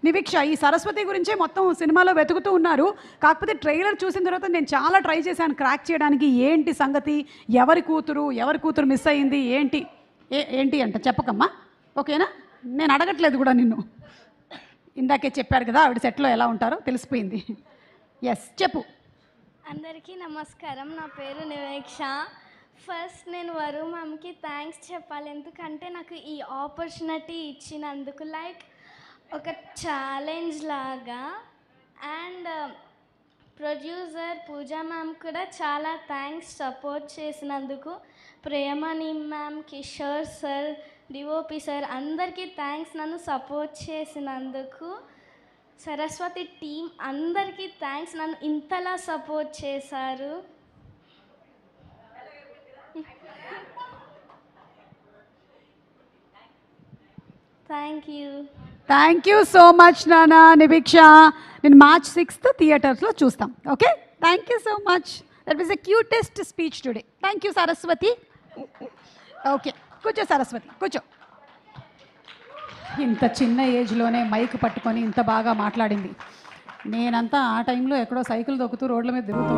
నివీక్ష, ఈ సరస్వతి గురించే మొత్తం సినిమాలో వెతుకుతూ ఉన్నారు. కాకపోతే ట్రైలర్ చూసిన తర్వాత నేను చాలా ట్రై చేశాను క్రాక్ చేయడానికి. ఏంటి సంగతి, ఎవరి కూతురు మిస్ అయ్యింది, ఏంటి అంట చెప్పకమ్మా, ఓకేనా? నేను అడగట్లేదు కూడా నిన్ను, ఇందాకే చెప్పారు కదా ఆవిడ సెట్లో ఎలా ఉంటారో తెలిసిపోయింది. ఎస్, చెప్పు. అందరికీ నమస్కారం, నా పేరు నివేక్ష. ఫస్ట్ నేను వరు మ్యామ్కి థ్యాంక్స్ చెప్పాలి, ఎందుకంటే నాకు ఈ ఆపర్చునిటీ ఇచ్చినందుకు, లైక్ ఒక ఛాలెంజ్ లాగా. అండ్ ప్రొడ్యూసర్ పూజా మ్యామ్ కూడా చాలా థ్యాంక్స్ సపోర్ట్ చేసినందుకు. ప్రేమని ma'am, Kishore sir, DOP sir అందరికీ థ్యాంక్స్ నన్ను సపోర్ట్ చేసినందుకు. సరస్వతి టీం అందరికీ థ్యాంక్స్, నన్ను ఇంతలా సపోర్ట్ చేశారు. థ్యాంక్ యూ సో మచ్ నానా. నివీక్ష, నేను March 6th థియేటర్స్లో చూస్తాం. Okay, thank you so much. That was a cutest speech today. Thank you Saraswati. Okay, కూర్చో సరస్వతి, కూర్చో. ఇంత చిన్న ఏజ్లోనే మైక్ పట్టుకొని ఇంత బాగా మాట్లాడింది. నేనంతా ఆ టైంలో ఎక్కడో సైకిల్ దొక్కుతూ రోడ్ల మీద తిరుగుతూ